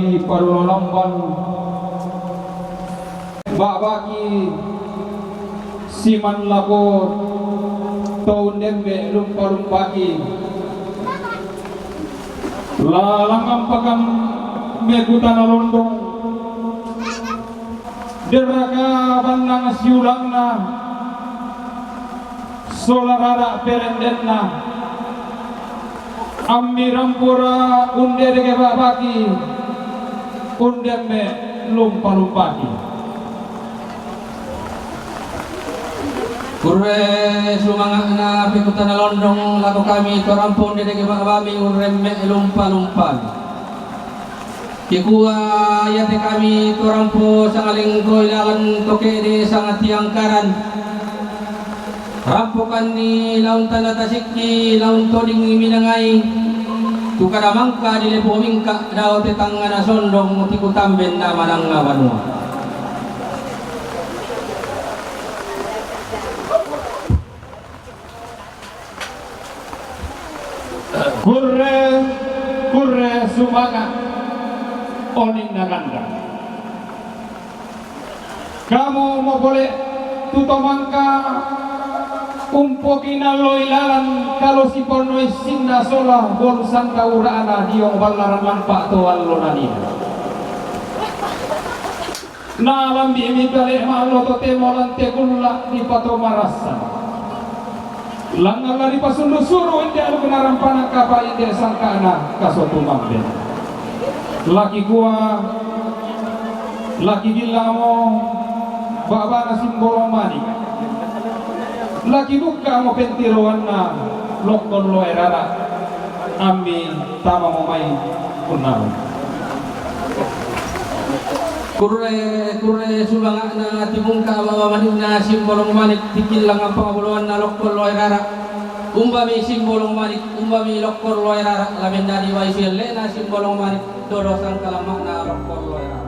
bagi parulamban bagi siman lapor tahun dembe lumpa-lumpaki lalang ampakam megutana londong deraka bandang siulangna solarara perendenna ammi rampura unde dege babaki undemme lumpa-lumpaki Kurre sumangana pikutana londong laku kami torampun dede kami uremme lumpa-lumpan. Kikua yate kami torampo sangaling koilalan toke de sangat tiangkaran. Rampukan ni laun tanah tasikki laun toding minangai. Tukada mangka di lepo mingka daw tetangana sondong tikutamben na manang ngawanua. Kurre sumanga oning naganda kamu mau boleh tutomangka umpokina loilalan kalau si pornoi sinna sola bol santa urana diong ballaran lampak toal lonania na lambi mi bale malo to temolan te kulla di pato marasa langal lari pasundu suru inde alu kenarampana kapa inde sangkana kasotu mamben laki gua laki gilamo baba nasim bolong mani laki buka mo pentiroanna lokon lo erara ammi tama mo mai kunau Kurre subangana timungka bawa manina simbolong manik tikilang ang pangabuluan na lokol loy rara umbami simbolong manik umbami lokol loy rara lamin dari waisile na simbolong manik dorosang kalamak na lokol loy rara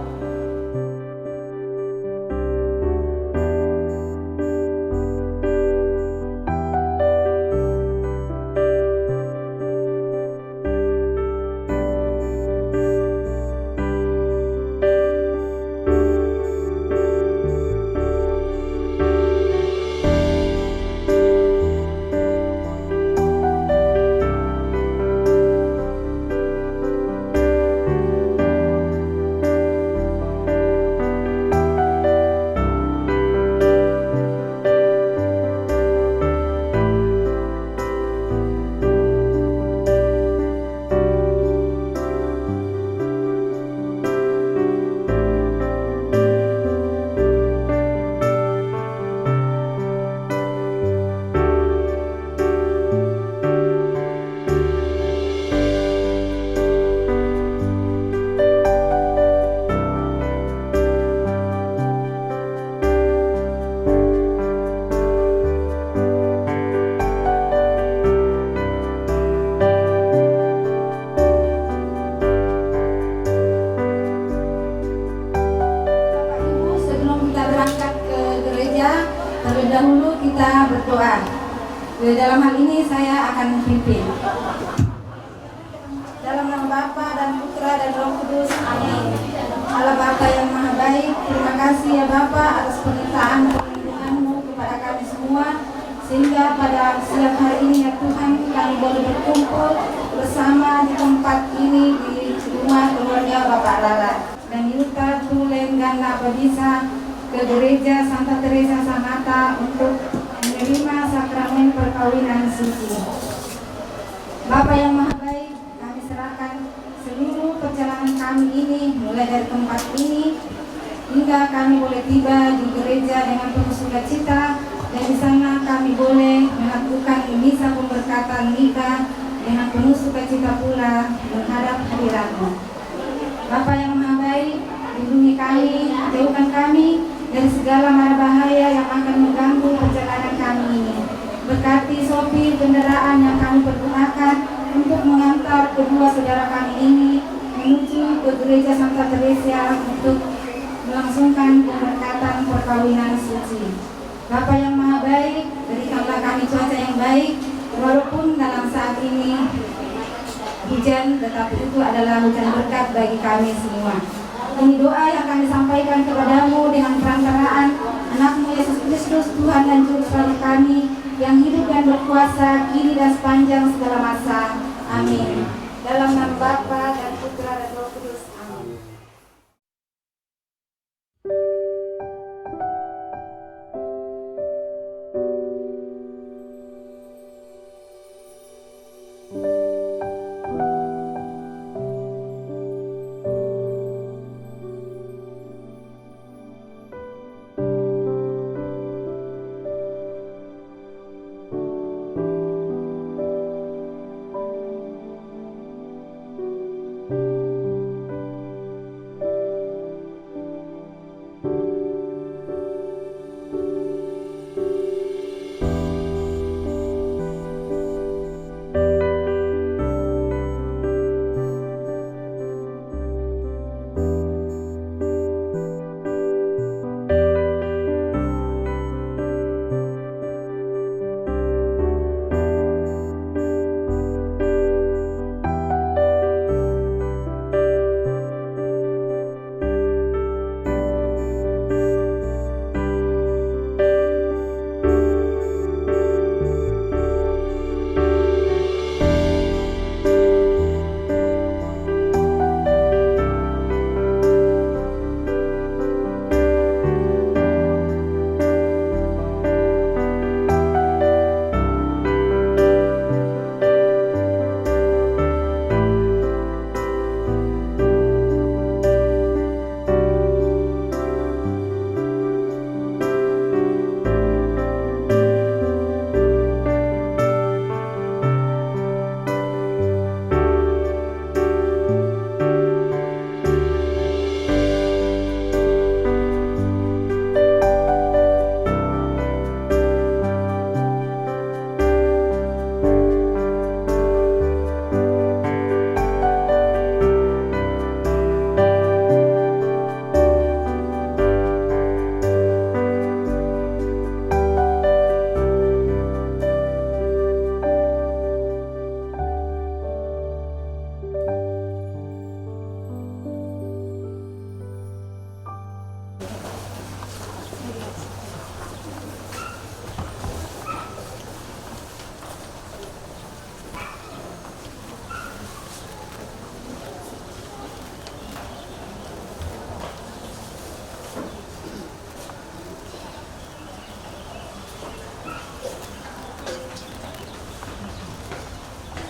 dahulu kita berdoa. Dalam hal ini saya akan memimpin. Dalam nama Bapa dan Putra dan Roh Kudus, amin. Allah Bapa yang Maha Baik, terima kasih ya Bapa atas penyertaan dan perlindungan-Mu kepada kami semua, sehingga pada siang hari ini ya Tuhan kami boleh berkumpul bersama di tempat ini di rumah keluarga Bapak Rara dan Yuta Tulen Gana Badisa ke gereja Santa Teresa Sanata untuk menerima sakramen perkawinan suci. Bapa yang Maha Baik, kami serahkan seluruh perjalanan kami ini mulai dari tempat ini hingga kami boleh tiba di gereja dengan penuh sukacita dan di sana kami boleh melakukan misa pemberkatan nikah dengan penuh sukacita pula menghadap hadirat-Mu. Bapa yang Maha Baik, lindungi kami, jauhkan kami dari segala mara bahaya yang akan mengganggu perjalanan kami ini. Berkati sopir kendaraan yang kami pergunakan untuk mengantar kedua saudara kami ini menuju ke gereja Santa Teresa untuk melangsungkan pemberkatan perkawinan suci. Bapa yang Maha Baik, berikanlah kami cuaca yang baik, walaupun dalam saat ini hujan, tetapi itu adalah hujan berkat bagi kami semua. Ini doa yang kami sampaikan kepadamu dengan perantaraan anakmu Yesus Kristus, Tuhan dan Juru Selamat kami, yang hidup dan berkuasa kini dan sepanjang segala masa. Amin. Dalam nama Bapa dan Putra dan Roh Kudus. Amin.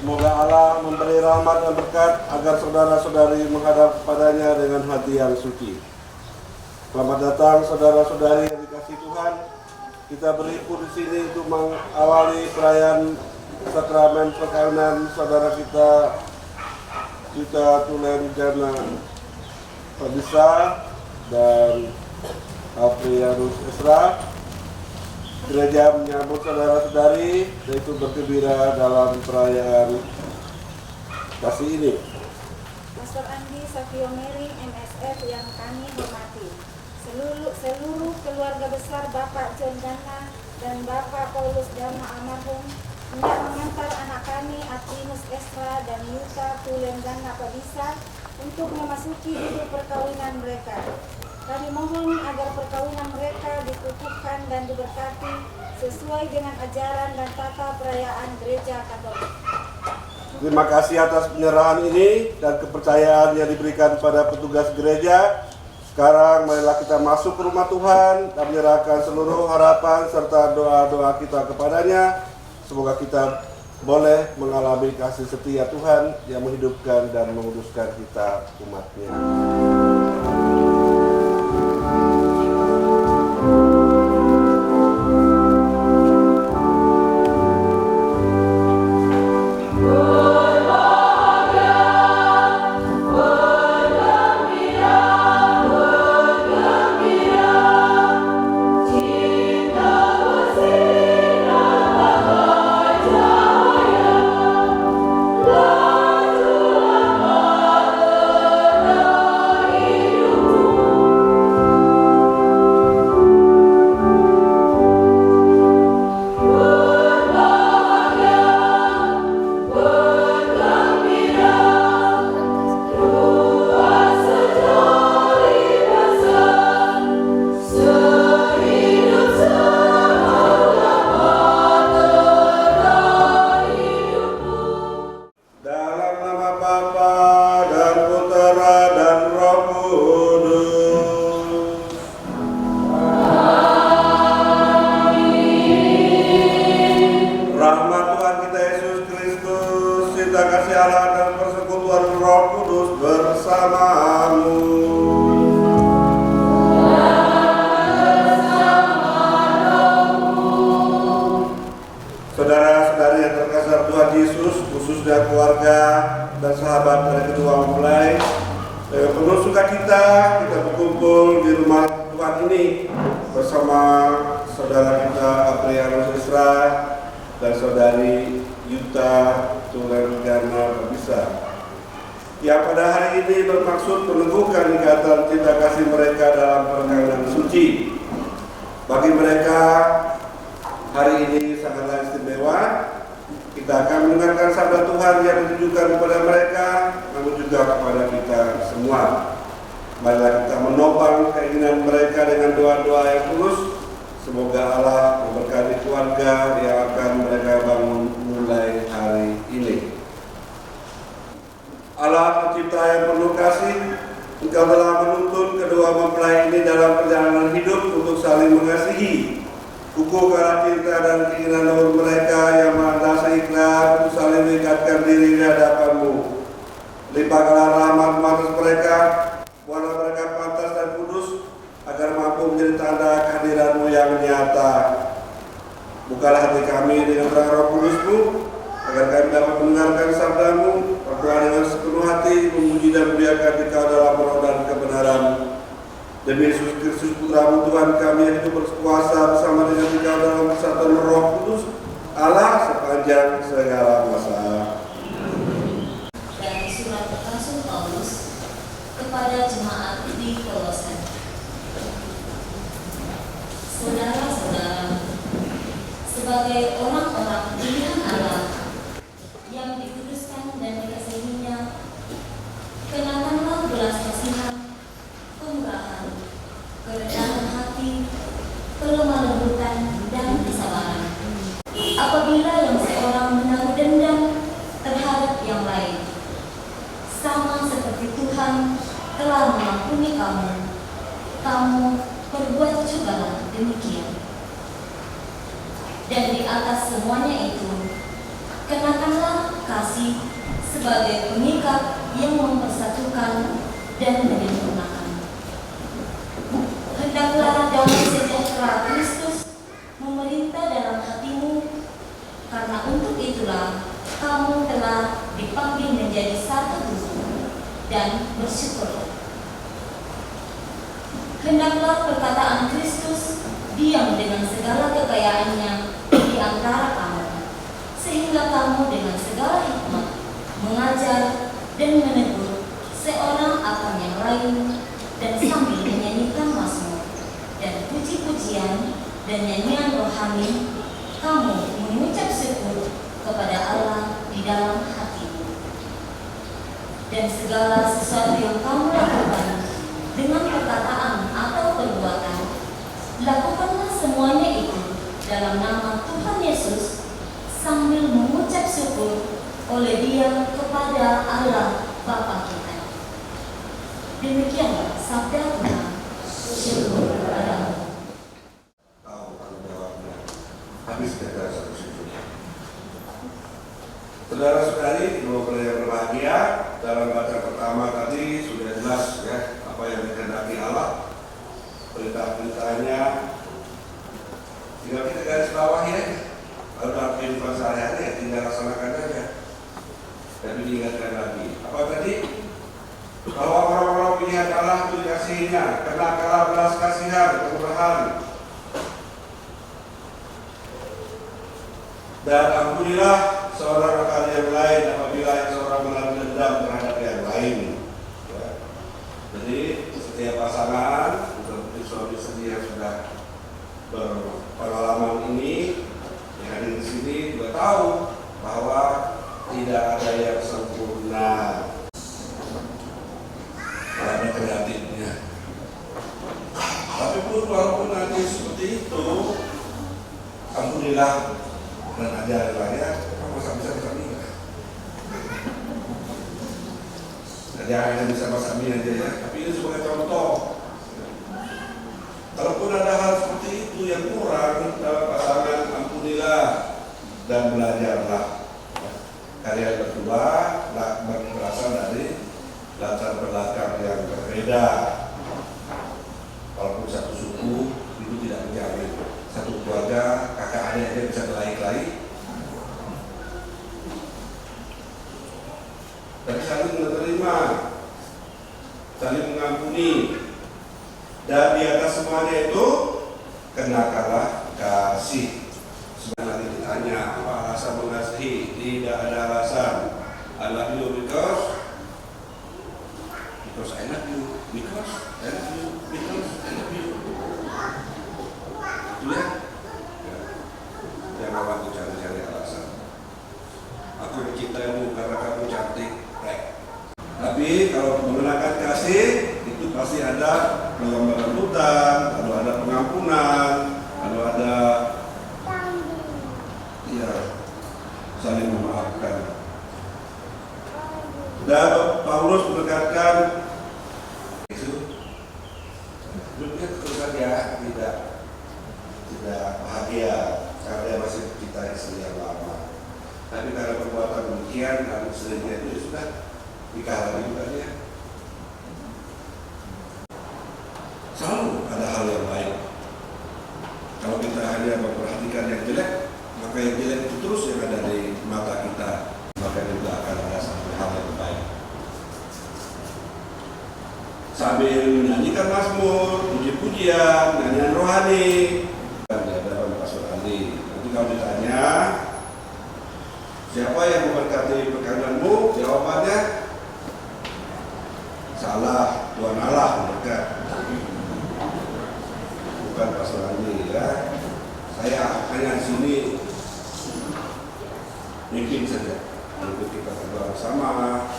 Semoga Allah memberi rahmat dan berkat agar saudara-saudari menghadap padanya dengan hati yang suci. Selamat datang saudara-saudari yang dikasihi Tuhan. Kita berhimpun di sini untuk mengawali perayaan sakramen perkawinan saudara kita Tulen Jana Fadisa dan Afrianus Esra. Gereja menyambut saudara-saudari yaitu bergembira dalam perayaan kasih ini. Pastor Andi Savio Mary MSF yang kami hormati, seluruh keluarga besar Bapak John Dana dan Bapak Paulus Dana almarhum hendak mengantar anak kami Atinus Esra dan Yuta Tulen Dana Fadisa untuk memasuki hidup perkawinan mereka. Kami mohon agar perkawinan mereka dikukuhkan dan diberkati sesuai dengan ajaran dan tata perayaan Gereja Katolik. Terima kasih atas penyerahan ini dan kepercayaan yang diberikan pada petugas gereja. Sekarang marilah kita masuk ke rumah Tuhan dan menyerahkan seluruh harapan serta doa-doa kita kepadanya. Semoga kita boleh mengalami kasih setia Tuhan yang menghidupkan dan menguduskan kita umat-Nya. Lord, sahabat dari kedua mempelai, dengan penuh sukacita kita berkumpul di rumah Tuhan ini bersama saudara kita Aprianus Isra dan saudari Yuta Tulengana Babisa, yang pada hari ini bermaksud meneguhkan ikatan cinta kasih mereka dalam perkawinan suci. Bagi mereka, hari ini sangatlah istimewa. Kita akan mendengarkan sabda Tuhan yang ditujukan kepada mereka, namun juga kepada kita semua. Marilah kita menopang keinginan mereka dengan doa-doa yang tulus. Semoga Allah memberkati keluarga yang akan mereka bangun mulai hari ini. Allah pencipta yang penuh kasih, Engkau telah menuntun kedua mempelai ini dalam perjalanan hidup untuk saling mengasihi. Kukuh karena cinta dan keinginan luhur mereka yang merasa ikhlas untuk saling mengikatkan diri di hadapan-Mu. Limpahkanlah rahmat-Mu atas mereka, buatlah mereka pantas dan kudus, agar mampu menjadi tanda kehadiran-Mu yang nyata. Bukalah hati kami dengan terang Roh Kudus-Mu, agar kami dapat mendengarkan sabda-Mu, berdoa dengan sepenuh hati, memuji dan memuliakan Engkau dalam roh dan kebenaran. Demi Yesus Kristus Putra-Mu Tuhan kami yang hidup berkuasa bersama dengan Engkau dalam persatuan Roh Kudus, Allah sepanjang segala masa. Dari surat Rasul Paulus kepada jemaat di Kolose. Saudara-saudara, sebagai orang-orang pilihan Allah yang dikuduskan dan dikasihinya, kenakanlah belas kasihan, kemurahan, kerendahan hati, kelemah lembutan, dan kesabaran. Apabila yang seorang menaruh dendam terhadap yang lain, sama seperti Tuhan telah mengampuni kamu berbuat jugalah demikian. Dan di atas semuanya itu, kenakanlah kasih sebagai pengikat yang mempersatukan dan menyempurnakan. Hendaklah damai sejahtera Kristus memerintah dalam hatimu, karena untuk itulah kamu telah dipanggil menjadi satu tubuh dan bersyukur. Hendaklah perkataan Kristus diam dengan segala kekayaannya di antara kamu, sehingga kamu dengan segala hikmat mengajar dan menegur seorang akan yang lain, dan sambil menyanyikan mazmur dan puji-pujian dan nyanyian rohani, kamu mengucap syukur kepada Allah di dalam hatimu. Dan segala sesuatu yang kamu lakukan dengan perkataan atau perbuatan, lakukanlah semuanya itu dalam nama Tuhan Yesus, sambil mengucap syukur oleh Dia kepada Allah Bapa kita. Demikianlah sabda Tuhan. Syukur kepadamu. Tahu jawabnya. Habis kita satu syukur. Saudara-saudari, dua yang berbahagia, dalam bacaan pertama tadi sudah jelas ya apa yang dikehendaki Allah, perintah-perintahnya. Tinggal kita garis bawah ya, kalau dalam kehidupan sehari-hari ya tinggal laksanakan aja. Dan diingatkan lagi. Apa tadi? Bahwa orang-orang pilihan Allah itu dikasihinya, karena Allah belas kasihan, kemurahan. Dan ampunilah seorang akan yang lain apabila yang seorang menaruh dendam terhadap yang lain. Ya. Jadi setiap pasangan, seperti suami istri yang sudah berpengalaman ini, yang hadir di sini juga tahu bahwa tidak ada yang sempurna. Ada kreatifnya. Tapi pun walaupun nanti seperti itu, ampunilah dan ajarlah ya, kamu bisa nikah. Jadi hanya bisa masamin aja ya, tapi ini sebagai contoh. Kalaupun ada hal seperti itu yang kurang dalam pasangan, ampunilah dan belajarlah. Kalian berdua berasal dari latar belakang yang berbeda. Walaupun satu suku itu tidak menjamin satu keluarga kakak adik aja bisa berkelahi. Tapi saya saling menerima, saling mengampuni, dan di atas semuanya itu kenakanlah kasih. Sebenarnya ditanya apa alasan mengasihi, tidak ada alasan. I love you because I love you, because I love you, because I love you. Itu ya. Jangan waktu cari-cari alasan. Aku mencintaimu karena kamu cantik. Tapi kalau menggunakan kasih itu pasti ada pelonggaran hutang, lalu ada pengampunan, lalu ada saling memaafkan. Dan Paulus menekankan itu hidupnya terus saja tidak bahagia karena dia masih mencintai istri yang lama. Tapi karena perbuatan demikian dan istrinya itu sudah nikah lagi bukannya. Selalu ada hal yang baik. Kalau kita hanya memperhatikan yang jelek, maka yang jelek itu terus yang ada di mata kita, maka juga akan ada satu hal yang baik. Sambil menyanyikan mazmur, puji-pujian, nyanyian rohani, dan di hadapan Pastor Andi. Nanti kalau ditanya, siapa yang memberkati perkawinanmu? Jawabannya, salah, Tuhan Allah berkat. Bukan Pastor Andi ya. Saya hanya di sini mungkin saja. Lalu kita berdoa bersama,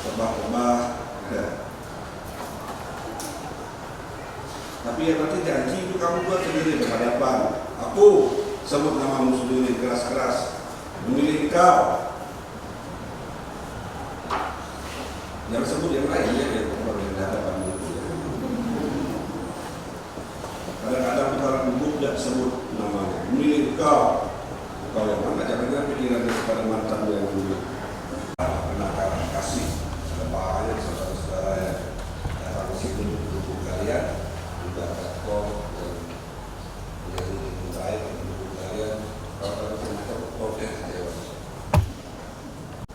tebak-tebak. Ya. Tapi yang nanti janji itu kamu buat sendiri berhadapan. Aku sebut namamu sendiri keras-keras. Memilih engkau. Jangan sebut yang lain ya, yang berhadapan itu. Kadang-kadang kita gugup tidak sebut namanya. Memilih engkau. Engkau yang mana? Jangan-jangan pikirannya kepada mantan yang dulu. Kenakalan kasih. Ada banyak saudara-saudara yang datang ke situ mendukung kalian. Juga kok yang baik mendukung kalian. Kalau ternyata oke saja.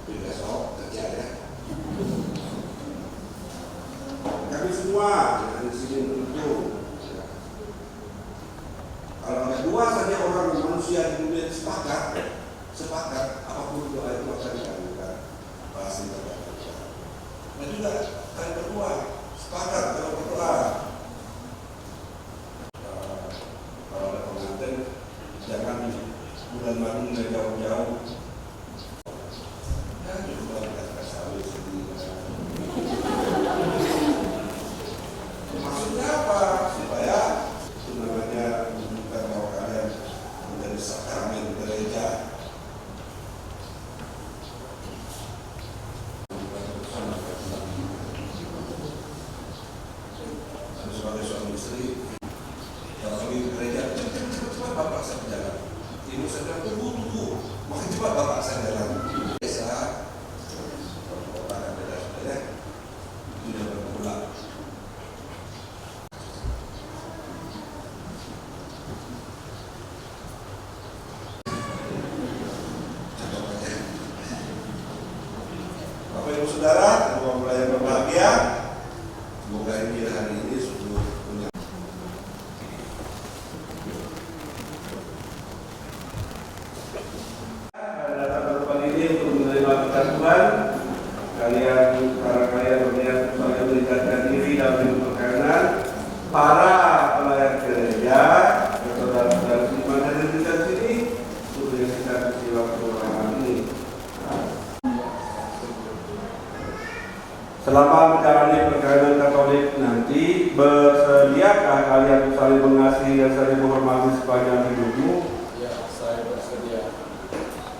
Tidak sok kerja ya. Kami semua yang di sini mendukung. Kalau ada dua saja orang manusia di dunia sepakat apapun doa itu akan dikabulkan pasti terjadi. Dan juga kalian berdua sepakat kalau berdoa. Kalau ada pengantin jangan bulan madu dari jauh-jauh. Ya juga kita selalu sedih. Maksudnya apa? Supaya itu namanya menunjukkan bahwa kalian menjadi sakramen gereja. Sebagai suami istri, kalau pergi ke gereja, cepat bapak saya berjalan. Ibu saya bilang, tunggu, makin cepat bapak saya jalan. Biasa, kalau kota kan beda ya, tidak berulang. Bapak Ibu Saudara, kedua mempelai yang berbahagia, semoga Injil hari ini sungguh punya. Datang ke tempat ini untuk menerima berkat Tuhan. Para kalian berniat supaya meningkatkan diri dalam hidup perkawinan. Para pelayan gereja, saudara-saudara seiman hadir di sini untuk menyaksikan peristiwa keberkahan ini. Selama menjalani perkawinan Katolik nanti, bersediakah kalian saling mengasihi dan saling menghormati sepanjang hidupmu? Ya, saya bersedia.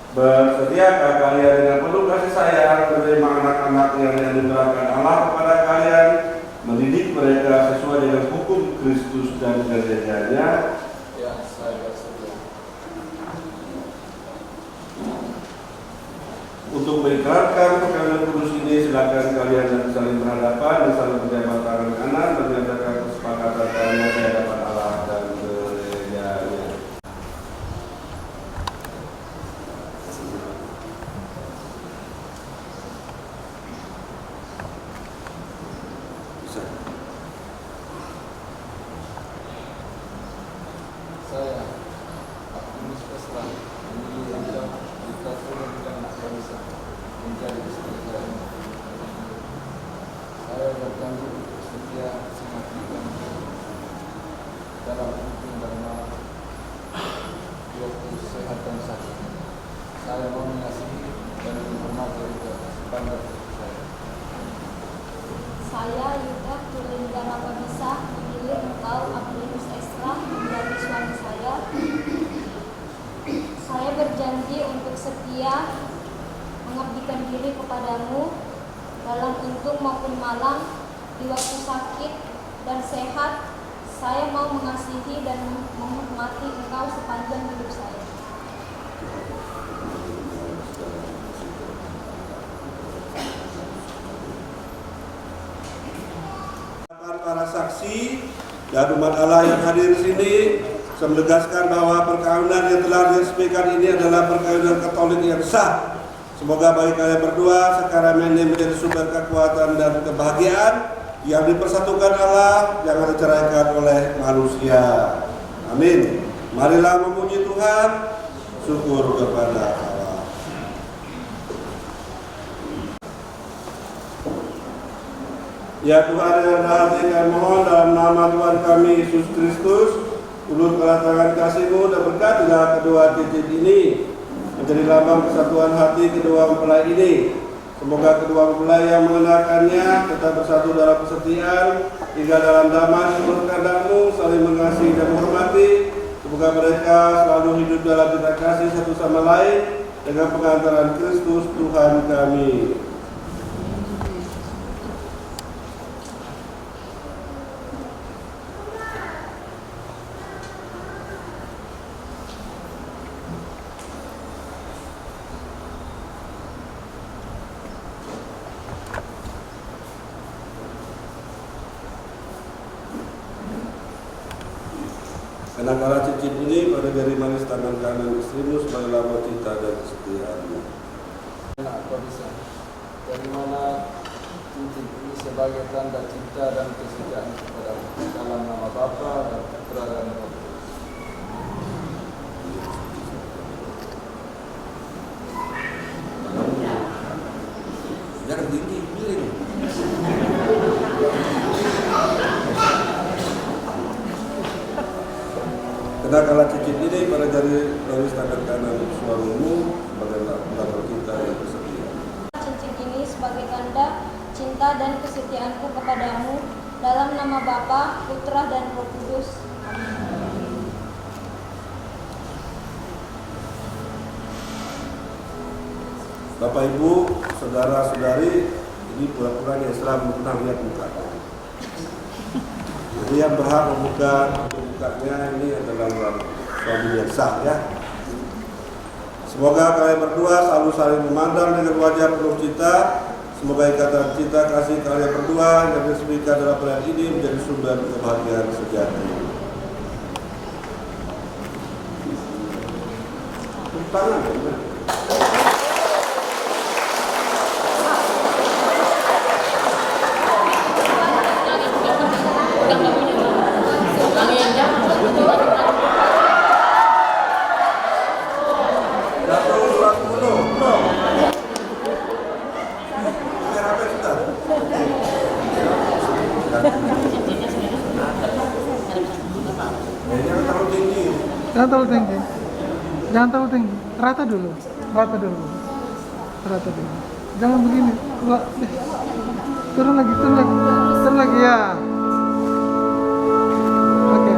Bersediakah kalian dengan penuh kasih sayang menerima anak-anak yang dianugerahkan Allah kepada kalian, mendidik mereka sesuai dengan hukum Kristus dan gerejanya? Ya, saya bersedia. Untuk mengikrarkan perkawinan kudus ini, silakan kalian saling berhadapan dan saling berjabat tangan kanan dan menyatakan kesepakatan kalian di hadapan Allah dan gerejanya. bisa. Saya, Optimus Esra, memilih Anda di Platform dan Bangsa menjadi istri saya. Saya berjanji untuk setia mengabdikan dalam hukum dan norma di waktu sehat dan sakit. Saya mau mengasihi dan menghormati Anda sepanjang hidup saya. Saya, Yuda Tulinda Bisa, memilih engkau, Optimus Esra, menjadi suami saya. Saya berjanji untuk setia mengabdikan diri kepadamu dalam untung maupun malang, di waktu sakit dan sehat. Saya mau mengasihi dan menghormati engkau sepanjang hidup saya. Para saksi dan umat Allah yang hadir di sini, saya menegaskan bahwa perkawinan yang telah diresmikan ini adalah perkawinan Katolik yang sah. Semoga bagi kalian berdua sekarang ini menjadi sumber kekuatan dan kebahagiaan yang dipersatukan Allah, jangan diceraikan oleh manusia. Amin. Marilah memuji Tuhan, syukur kepada Allah. Ya Tuhan yang hati kami mohon dalam nama Tuhan kami Yesus Kristus, ulurkanlah tangan kasih-Mu dan berkatilah kedua cincin ini menjadi lambang kesatuan hati kedua mempelai ini. Semoga kedua mempelai yang mengenakannya tetap bersatu dalam kesetiaan hingga dalam damai seluruh kehendak-Mu, saling mengasihi dan menghormati. Semoga mereka selalu hidup dalam cinta kasih satu sama lain dengan pengantaran Kristus Tuhan kami. Kenakanlah cincin ini pada jari manis tangan kanan istrimu sebagai lambang cinta dan kesetiaanmu. Anak kau bisa, dari mana cincin ini sebagai tanda cinta dan kesetiaan kepadamu, dalam nama Bapa dan Putra dan Roh Kudus. Jangan tinggi, miring. Kenakanlah cincin ini pada jari manis tangan kanan suamimu sebagai lambang cinta yang bersetia. Cincin ini sebagai tanda cinta dan kesetiaanku kepadamu, dalam nama Bapa, Putra, dan Roh Kudus. Amin. Bapak Ibu, saudara-saudari, ini pura-pura yang Islam pernah lihat muka. Jadi yang berhak membukanya ini adalah suami yang sah ya. Semoga kalian berdua selalu saling memandang dengan wajah penuh cinta. Semoga ikatan cinta kasih kalian berdua yang diresmikan dalam perayaan ini menjadi sumber kebahagiaan sejati. Tepuk tangan ya. Jangan terlalu tinggi. Jangan terlalu tinggi. Rata dulu. Rata dulu. Rata dulu. Jangan begini. Turun lagi, turun lagi. Turun lagi ya. Oke.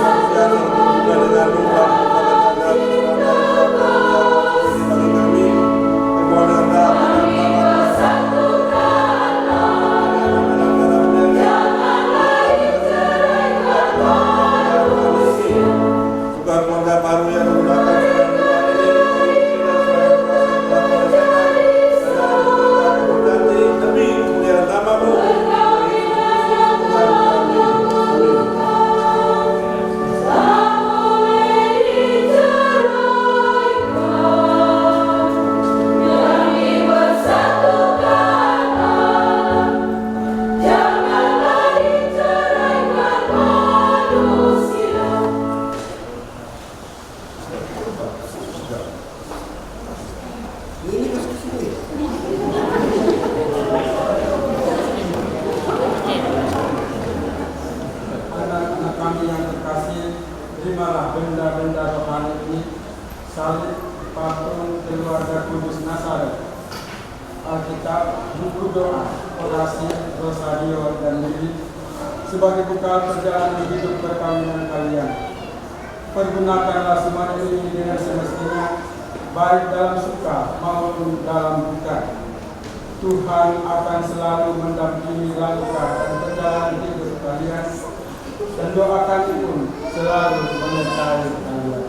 Agar terimalah benda-benda rohani ini, salib, patung keluarga kudus Nazaret, Alkitab, buku doa, orasi, rosario, dan lilin sebagai bekal perjalanan hidup perkawinan kalian. Pergunakanlah semua ini dengan semestinya, baik dalam suka maupun dalam duka. Tuhan akan selalu mendampingi langkah dan perjalanan hidup kalian, dan doakan pun selalu menyertai kalian.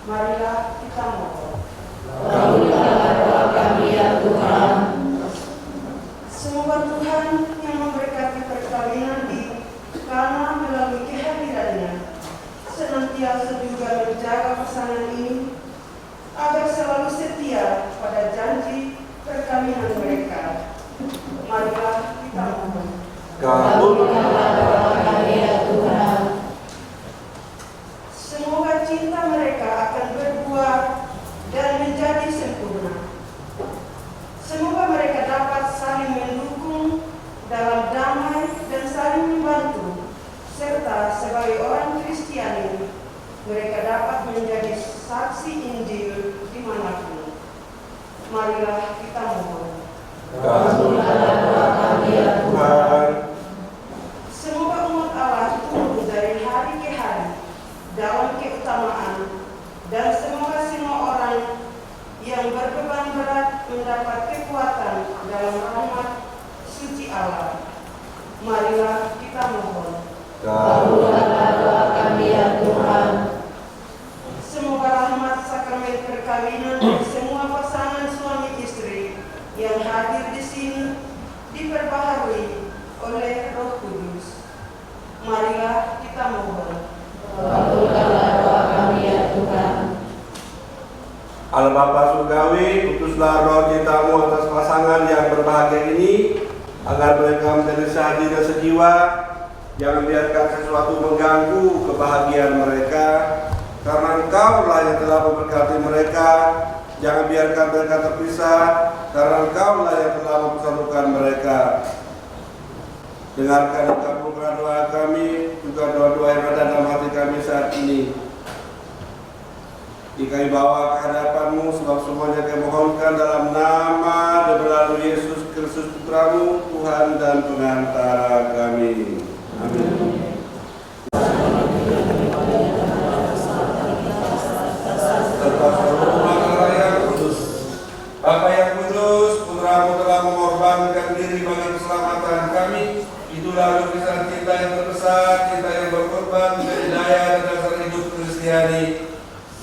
Marilah kita mohon. Kabulkanlah doa kami ya Tuhan. Semoga Tuhan yang memberkati perkawinan ini karena melalui kehadirannya senantiasa juga menjaga pasangan ini agar selalu setia pada janji perkawinan mereka. Marilah kita mohon. Kabulkanlah doa kami ya Tuhan. Semoga cinta mereka akan berbuah dan menjadi sempurna. Semoga mereka dapat saling mendukung dalam damai dan saling membantu, serta sebagai orang Kristiani, mereka dapat menjadi saksi Injil dimanapun. Marilah kita mohon. Kabulkanlah doa kami ya Tuhan. Semoga umat Allah tumbuh dari hari ke hari dalam keutamaan, dan semoga semua orang yang berbeban berat mendapat kekuatan dalam rahmat suci Allah. Marilah kita mohon. Kabulkanlah doa kami ya Tuhan. Semoga rahmat sakramen perkawinan dari semua pasangan suami istri yang hadir di sini diperbaharui oleh Roh Kudus. Marilah kita mohon. Kabulkanlah doa kami ya Tuhan. Allah Bapa surgawi, utuslah roh cintamu atas pasangan yang berbahagia ini, agar mereka menjadi sehati dan sejiwa. Jangan biarkan sesuatu mengganggu kebahagiaan mereka, karena Engkau-lah yang telah memberkati mereka. Jangan biarkan mereka terpisah, karena Engkau-lah yang telah mempersatukan mereka. Dengarkan dan kabulkan doa kami, juga doa-doa yang ada dalam hati kami saat ini. Jika bawa ke hadapan-Mu, sebab semuanya kami mohonkan dalam nama dan melalui Yesus Kristus Putra-Mu, Tuhan dan Pengantara kami. Amin. Serta seluruh umat Allah yang kudus, Bapa yang kudus, Putra-Mu telah mengorbankan diri bagi keselamatan kami. Itulah lukisan cinta yang terbesar, cinta yang berkorban menjadi daya dan dasar hidup Kristiani.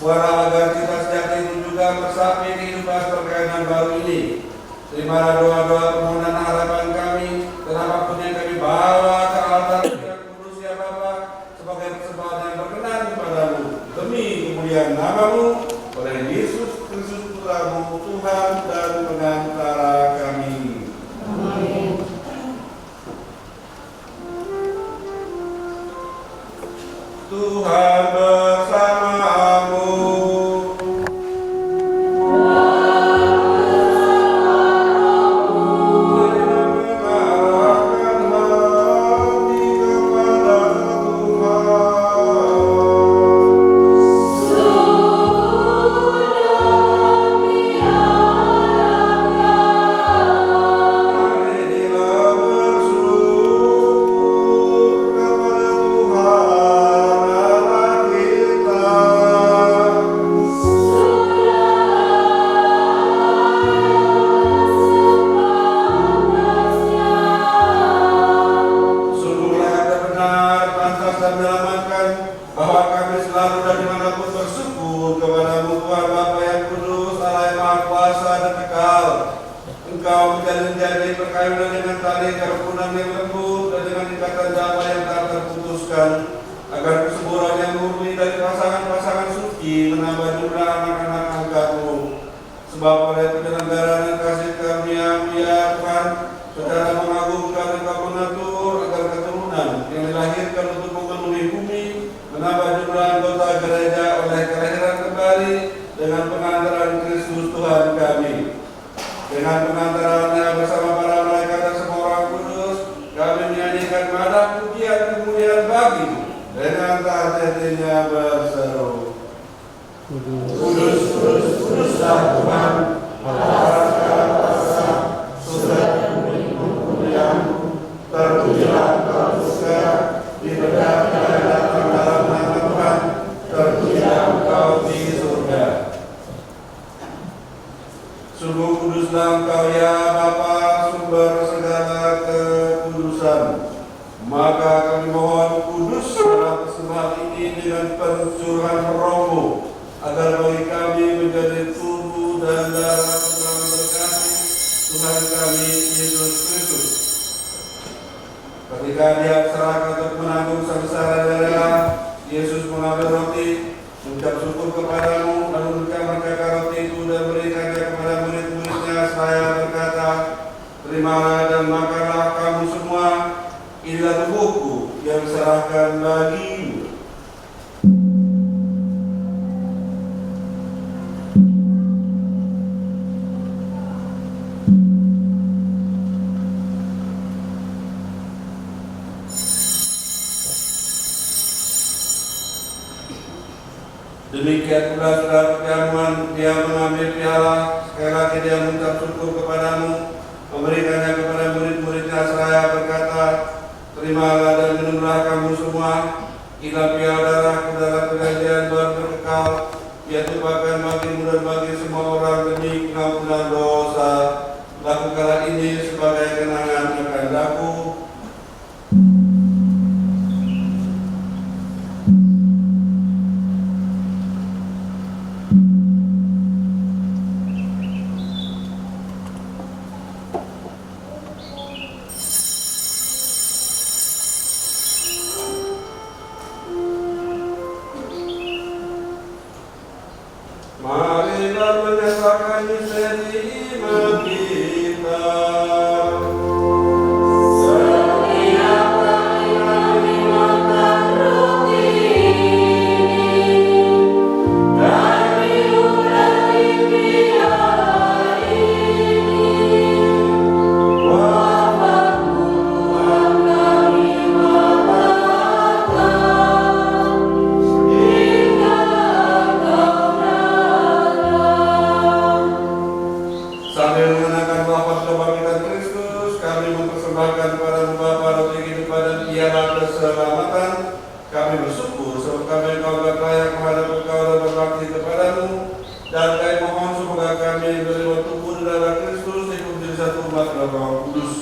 Buatlah agar cinta sejati itu juga meresapi kehidupan perkainan baru ini. Terimalah doa-doa permohonan harapan kami, dan apapun yang kami bawa ke altar yang kudus ya Bapa, sebagai persembahan yang berkenan kepadamu, demi kemuliaan nama-Mu, oleh Yesus Kristus Putra-Mu, Tuhan dan Pengantara kami. Amin. Tuhan bersamamu. Agar kepadamu, lalu mencabut roti itu dan berikannya kepada murid-muridnya, saya berkata, terimalah dan makanlah kamu semua, inilah tubuhku yang diserahkan bagimu. Demikian pula setelah perjamuan dia mengambil piala, sekali lagi dia mengucap syukur kepadamu, memberikannya kepada murid-muridnya seraya berkata, terimalah dan minumlah kamu semua, inilah piala darahku dalam perjanjian baru berkekal, ia tumpahkan bagimu dan bagi semua orang demi pengampunan dosa. Lakukanlah ini sebagai kenangan akan aku. Marilah menyatakan misteri iman kita. Setiap kali kami makan roti ini dan minum dari piala ini, wafat-Mu Tuhan kami mengatakan hingga sambil mengenakan wafat kebangkitan Kristus, kami mempersembahkan kepada-Mu Bapa roti kehidupan dan piala keselamatan. Kami bersyukur sebab kami Engkau berlayak menghadap Engkau dan berbakti kepada-Mu, dan kami mohon semoga kami menerima tubuh dan darah Kristus hidup menjadi satu umat Roh Kudus.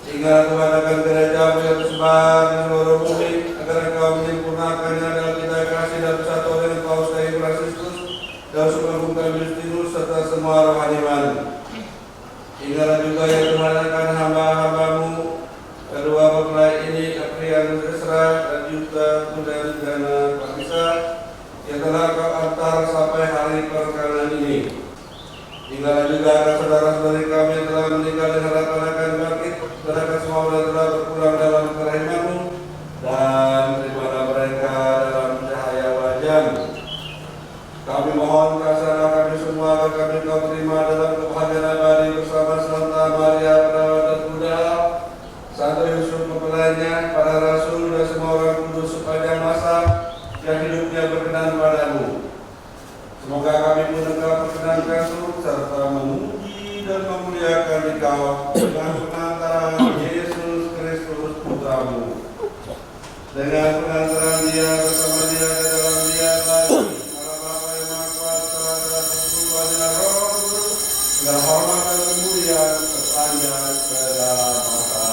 Hingga Tuhan akan gereja-Mu yang tersebar di seluruh bumi, agar Engkau menyempurnakannya dalam cinta kasih dan bersatu dengan Paus dari Franciscus dan Superbungkam Justinus serta semua rohaniwan. Hinggalah juga yang Tuhan akan hamba-hamba-Mu, kedua mempelai ini, Aprianus Esra dan Yuta Kudari Dana Pakisa, yang telah Kau antar sampai hari perkawinan ini. Hinggalah juga akan saudara-saudari kami yang telah meninggal dan harapan akan bangkit, dan akan semua orang telah berpulang dalam kerahiman-Mu, dan terimalah mereka dalam cahaya wajah-Mu. Kami mohon kasihlah kami semua agar kami Kau terima dalam kebahagiaan abadi bersama Santa Maria Perawat dan Buddha, Santo Yusuf mempelainya, para rasul dan semua orang kudus sepanjang masa yang hidupnya berkenan padamu. Semoga kami pun Engkau perkenankan turut serta memuji dan memuliakan Engkau dengan pengantaran Yesus Kristus Putra-Mu. Dengan pengantaran Dia bersama Dia dan dalam Dia lagi. Dan hormat dan kemuliaan sepanjang segala masa.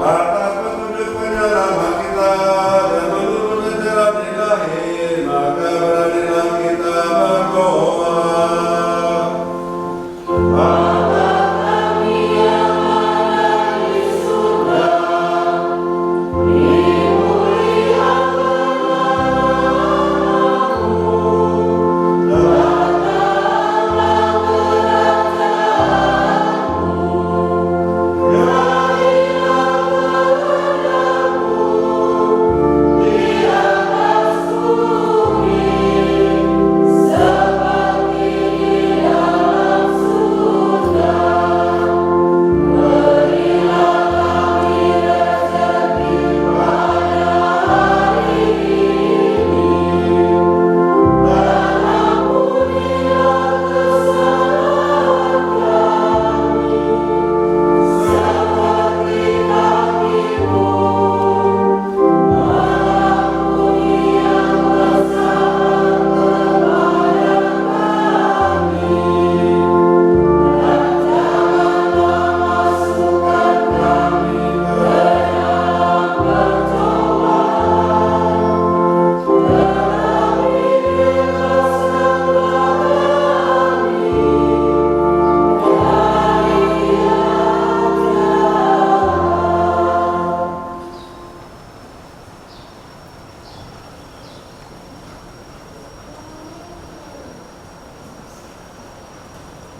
Atas petunjuk penyelamat kita dan menurut jalan ilahi, maka beranilah kita berdoa. Bapa kami yang ada di surga,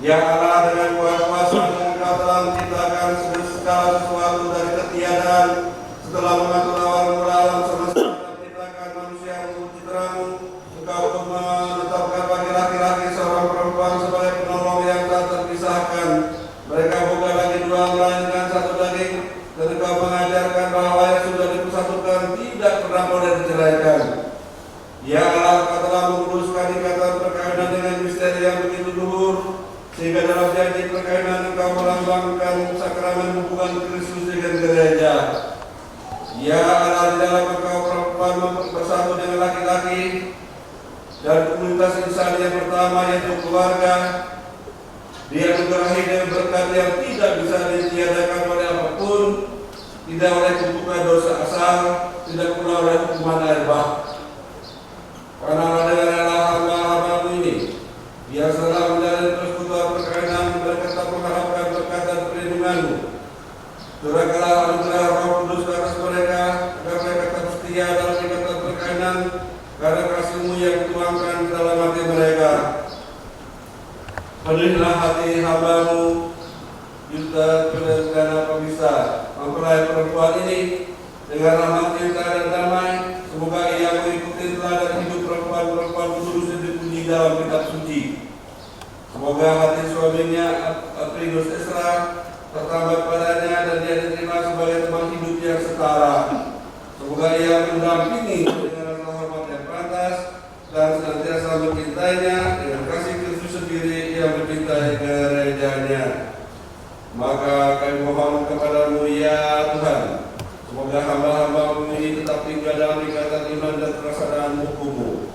Ya Allah, dengan kuasa Engkau telah menciptakan segala sesuatu dari ketiadaan, setelah mengatur awal mula alam semesta dan menciptakan manusia untuk citra-Mu. Engkau pun menetapkan bagi laki-laki seorang perempuan sebagai penolong yang tak terpisahkan. Mereka bukan lagi dua melainkan satu daging, dan Engkau mengajarkan bahwa yang sudah dipersatukan tidak pernah boleh diceraikan. Ya Allah, Engkau telah menguruskan ikatan perkawinan dengan misteri yang begitu luhur, sehingga dalam janji perkawinan Engkau melambangkan sakramen hubungan Kristus dengan gereja. Ya Allah, di dalam Engkau perempuan bersatu dengan laki-laki dan komunitas insan yang pertama yaitu keluarga. Dianugerahi dengan berkat yang tidak bisa ditiadakan oleh apapun, tidak oleh kutukan dosa asal, tidak pula oleh hukuman air bah. Karena dengan rela hamba-hamba-Mu ini, biasalah menjalin persekutuan perkawinan, mereka tak mengharapkan berkat dan perlindungan-Mu. Curahkanlah anugerah Roh Kudus ke atas mereka, agar mereka tetap setia dalam ikatan perkawinan, karena kasih-Mu yang dituangkan dalam hati mereka. Penuhilah hati hamba-Mu, Yuda Perdana Pembisa, mempelai perempuan ini dengan rahmat cinta dan damai. Semoga ia mengikuti teladan hidup perempuan-perempuan kudus yang dipuji dalam kitab suci. Semoga hati suaminya Aprinus Esra tertambat padanya dan dia diterima sebagai teman hidup yang setara. Semoga ia mendampingi dengan rasa hormat yang pantas dan senantiasa mencintainya dengan kasih Kristus sendiri yang mencintai gerejanya. Maka kami mohon kepada-Mu ya Tuhan, semoga hamba-hamba-Mu ini tetap tinggal dalam ikatan iman dan perasaan hukum-Mu.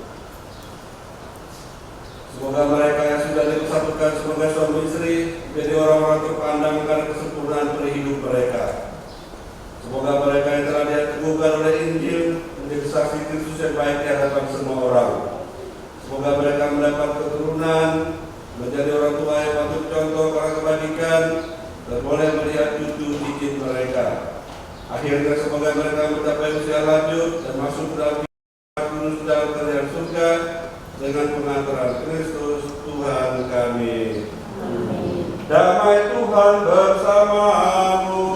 Semoga mereka yang sudah dipersatukan sebagai suami istri menjadi orang-orang terpandang karena kesempurnaan perhidup mereka. Semoga mereka yang telah diteguhkan oleh Injil menjadi saksi Kristus yang baik di hadapan semua orang. Semoga mereka mendapat keturunan, menjadi orang tua yang patut contoh karena kebajikan, dan boleh melihat cucu cicit mereka. Akhirnya semoga mereka mencapai usia lanjut dan masuk dalam kudus dalam kerajaan surga dengan pengantaran Kristus Tuhan kami. Amin. Damai Tuhan bersamamu.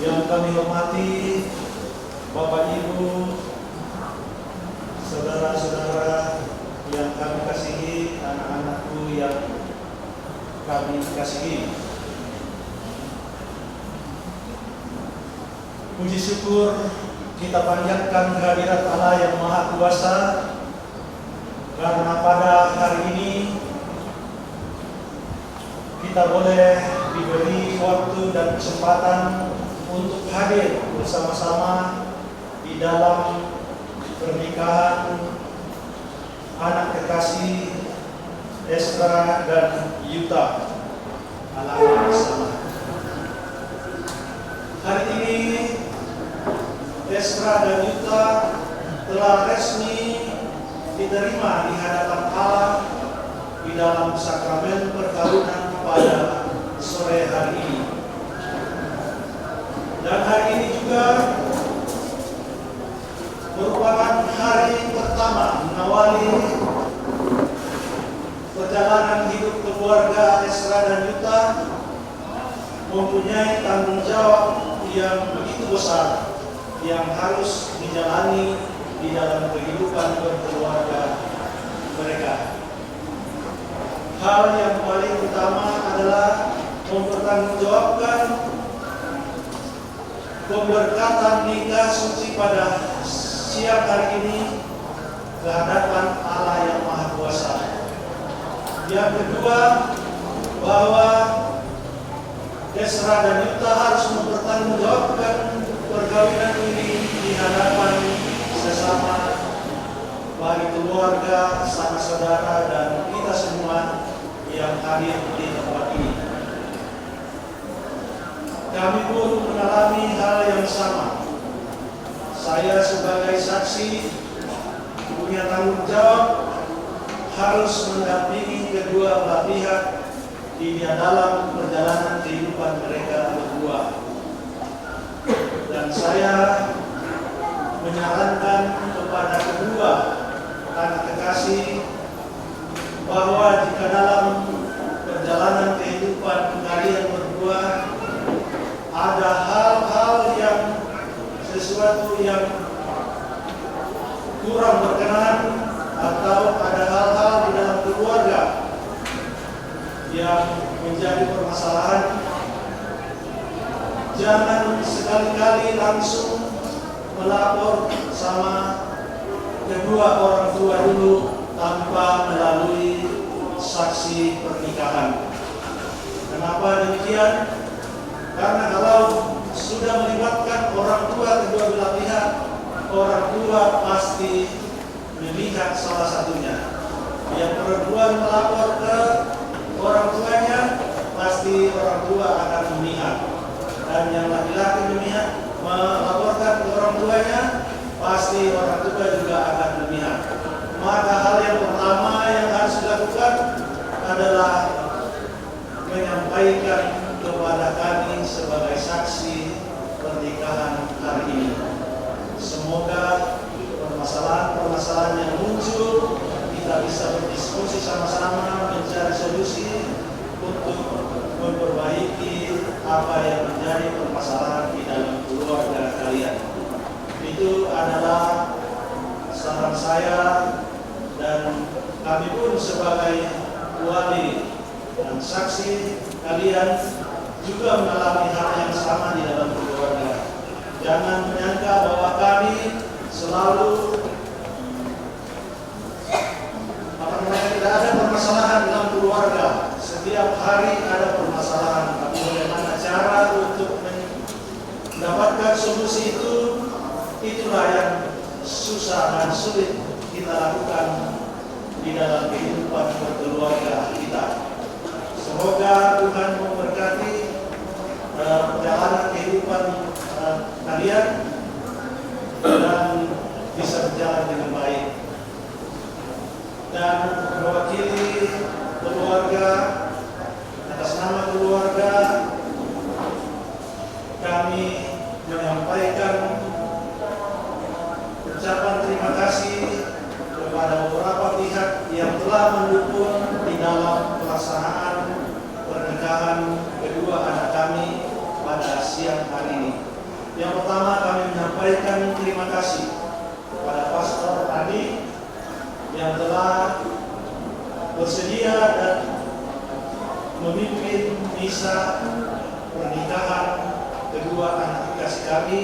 Yang kami hormati Bapak Ibu, saudara-saudara yang kami kasihi, anak-anakku yang kami kasihi. Puji syukur kita panjatkan kehadirat Allah yang Maha Kuasa, karena pada hari ini kita boleh diberi waktu dan kesempatan untuk hadir bersama-sama di dalam pernikahan anak kekasih Esra dan Yuta, anak bersama. Hari ini Esra dan Yuta telah resmi diterima di hadapan Allah di dalam sakramen perkawinan pada sore hari ini. Dan hari ini juga merupakan hari pertama mengawali perjalanan hidup keluarga Esra dan Yuta, mempunyai tanggung jawab yang begitu besar yang harus dijalani di dalam kehidupan berkeluarga mereka. Hal yang paling utama adalah mempertanggungjawabkan pemberkatan nikah suci pada siang hari ini ke hadapan Allah yang Maha Kuasa. Yang kedua, bahwa Esra dan Yuta harus mempertanggungjawabkan perkawinan ini di hadapan sesama, baik keluarga, sama saudara, dan kita semua yang hadir di tempat ini. Kami pun mengalami hal yang sama. Saya sebagai saksi punya tanggung jawab harus mendampingi kedua belah pihak di dalam perjalanan kehidupan mereka berdua. Dan saya menyarankan kepada kedua anak kekasih bahwa jika dalam perjalanan kehidupan kalian berdua ada hal-hal yang sesuatu yang kurang berkenan atau ada hal-hal di dalam keluarga yang menjadi permasalahan, jangan sekali-kali langsung melapor sama kedua orang tua dulu tanpa melalui saksi pernikahan. Kenapa demikian? Karena kalau sudah melibatkan orang tua kedua belah pihak, orang tua pasti memihak salah satunya. Yang perempuan melapor ke orang tuanya, pasti orang tua akan memihak. Dan yang laki-laki memihak melaporkan ke orang tuanya, pasti orang tua juga akan memihak. Maka hal yang pertama yang harus dilakukan adalah menyampaikan kepada kami sebagai saksi pernikahan hari ini. Semoga permasalahan-permasalahan yang muncul kita bisa berdiskusi sama-sama, mencari solusi untuk memperbaiki apa yang menjadi permasalahan di dalam keluarga kalian. Itu adalah saran saya, dan kami pun sebagai wali dan saksi kalian juga mengalami hal yang sama di dalam keluarga. Jangan menyangka bahwa kami selalu tidak ada permasalahan dalam keluarga. Setiap hari ada permasalahan. Tapi bagaimana cara untuk mendapatkan solusi itu, itulah yang susah dan sulit kita lakukan di dalam kehidupan berkeluarga kita. Semoga Tuhan memberkati perjalanan kehidupan kalian, dan bisa berjalan dengan baik. Dan mewakili keluarga, atas nama keluarga, kami menyampaikan ucapan terima kasih kepada beberapa pihak yang telah mendukung di dalam pelaksanaan pernikahan kedua anak kami pada siang hari ini. Yang pertama, kami menyampaikan terima kasih kepada Pastor Adi yang telah bersedia dan memimpin misa pernikahan kedua anak kekasih kami,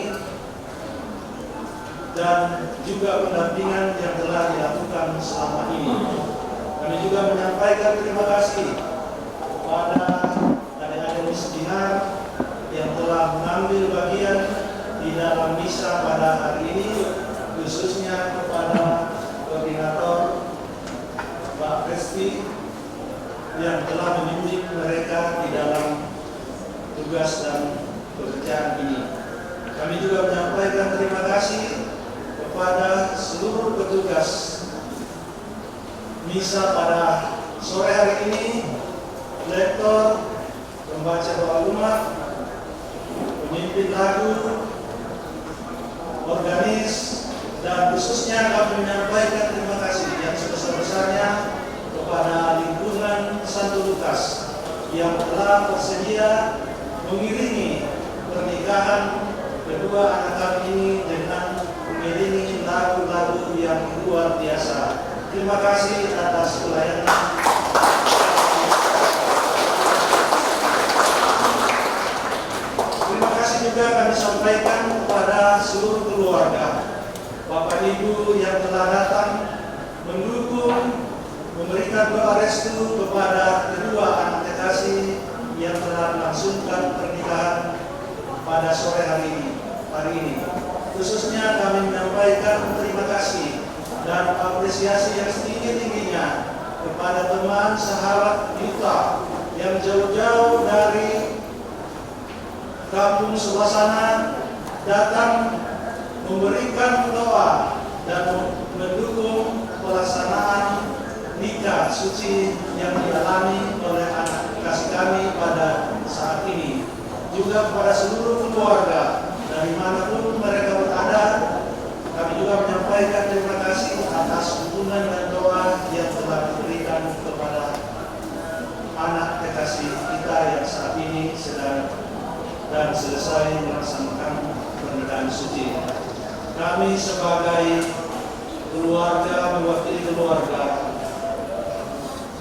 dan juga pendampingan yang telah dilakukan selama ini. Kami juga menyampaikan terima kasih kepada adik-adik misdinar yang telah mengambil bagian di dalam misa pada hari ini, khususnya kepada koordinator Mbak Presti yang telah membimbing mereka di dalam tugas dan pekerjaan ini. Kami juga menyampaikan terima kasih kepada seluruh petugas misa pada sore hari ini, lektor, pembaca doa umat, pemimpin lagu, organis, dan khususnya kami menyampaikan terima kasih yang sebesar-besarnya kepada lingkungan Santo Lukas yang telah bersedia mengiringi pernikahan kedua anak kami ini dengan mengiringi lagu-lagu yang luar biasa. Terima kasih atas pelayanan. Terima kasih juga kami sampaikan kepada seluruh keluarga, Bapak Ibu yang telah datang mendukung, memberikan doa restu kepada kedua anak kekasih yang telah melangsungkan pernikahan pada sore hari ini. Khususnya kami menyampaikan terima kasih dan apresiasi yang setinggi-tingginya kepada teman sahabat kita yang jauh-jauh dari kampung Suasana datang memberikan doa dan mendukung pelaksanaan nikah suci yang dialami oleh anak kekasih kami pada saat ini. Juga kepada seluruh keluarga dari manapun mereka berada, kami juga menyampaikan terima kasih atas dukungan dan doa yang telah diberikan kepada anak kekasih kita yang saat ini sedang dan selesai melaksanakan pernikahan suci. Kami sebagai keluarga, mewakili keluarga,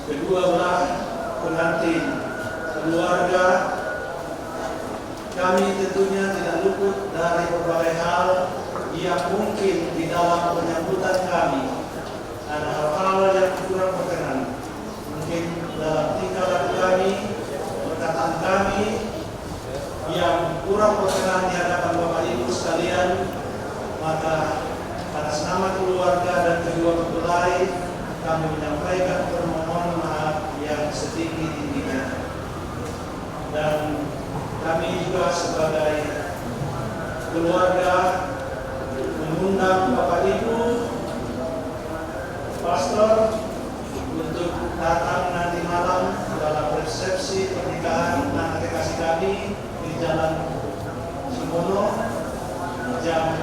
kedua belah pengantin, keluarga, kami tentunya tidak luput dari berbagai hal yang mungkin di dalam penyambutan kami. Ada hal-hal yang kurang berkenan, mungkin dalam tingkah laku kami, perkataan kami yang kurang berkenan di hadapan Bapak Ibu sekalian. Maka atas nama keluarga dan kedua mempelai, kami menyampaikan permohonan maaf yang setinggi-tingginya. Dan kami juga sebagai keluarga mengundang Bapak Ibu, Pastor, untuk datang nanti malam dalam resepsi pernikahan anak kekasih kami di Jalan Simono jam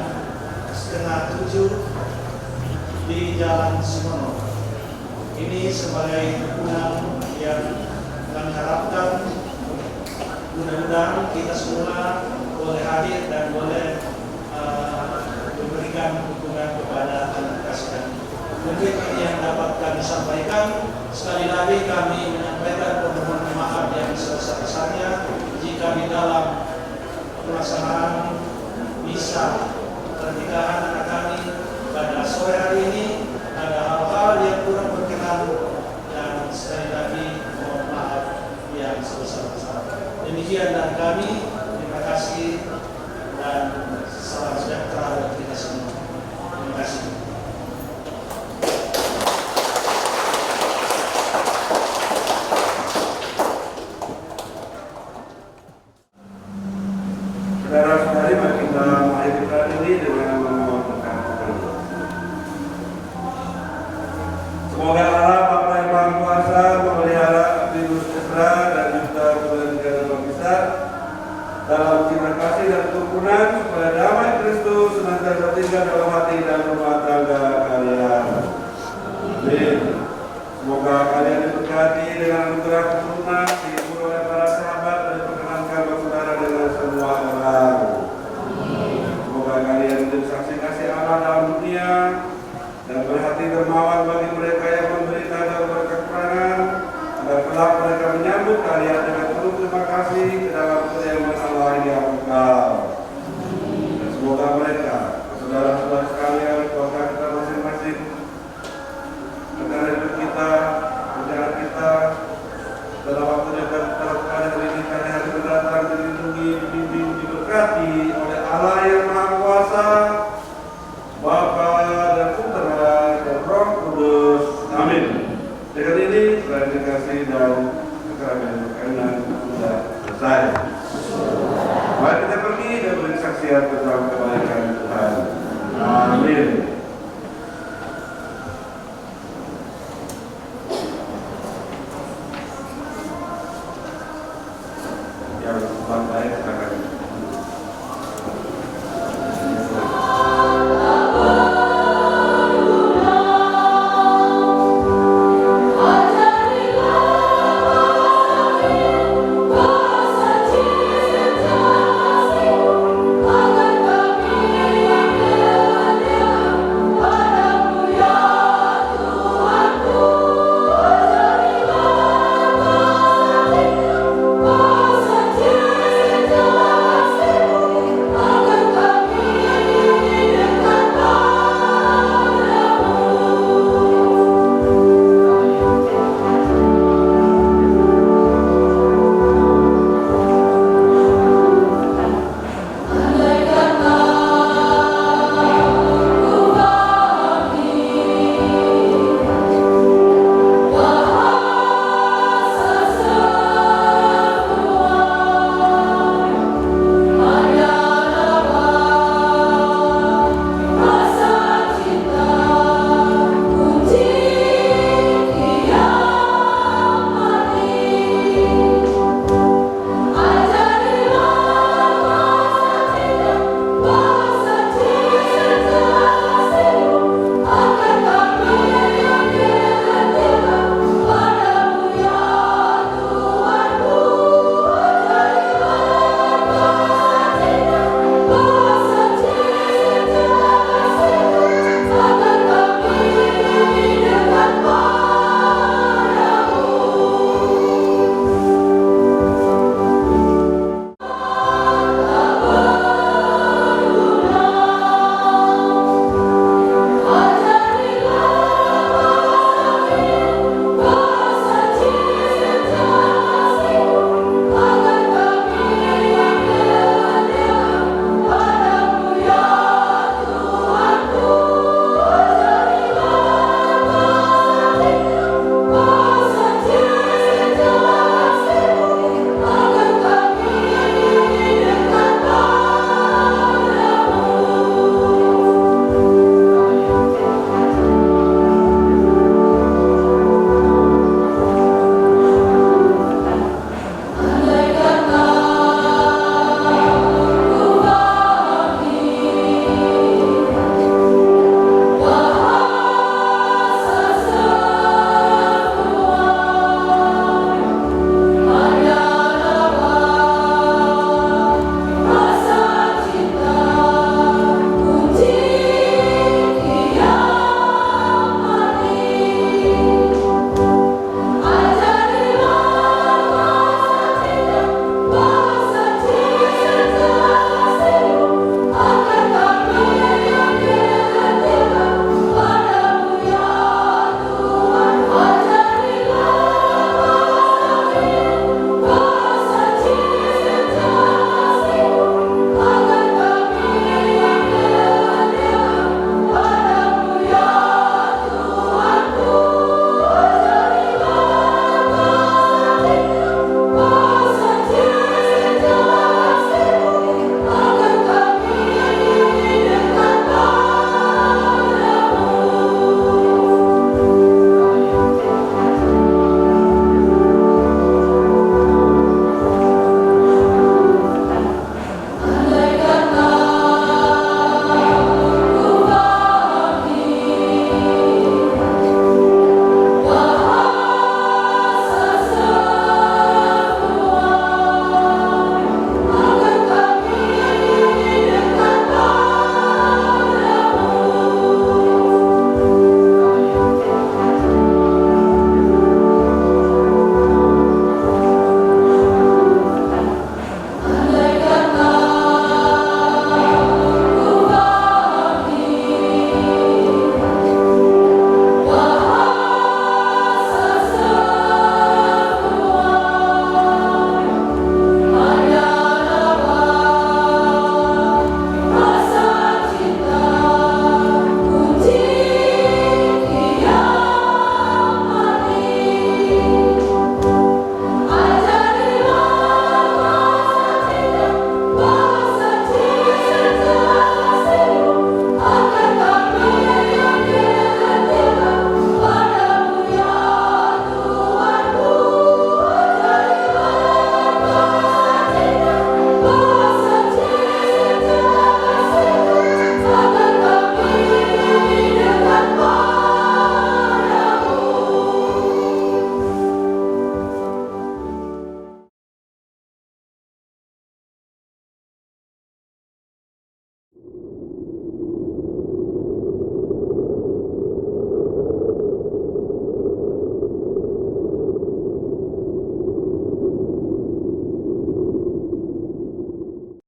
6:30 di Jalan Simono. Ini sebagai dukungan yang kami harapkan mudah-mudahan kita semua boleh hadir dan boleh memberikan dukungan kepada anak kekasih kami. Mungkin ini yang dapat kami sampaikan. Sekali lagi kami menyampaikan permohonan maaf yang sebesar-besarnya jika di dalam pelaksanaan misa pernikahan anak kami pada sore hari ini ada hal-hal yang kurang berkenan, dan sekali lagi mohon maaf yang sebesar-besarnya. Demikian dari kami, terima kasih dan salam sejahtera buat kita semua. Terima kasih. Saudara-saudari, mari kita mengakhiri mereka, saudara-saudara sekalian,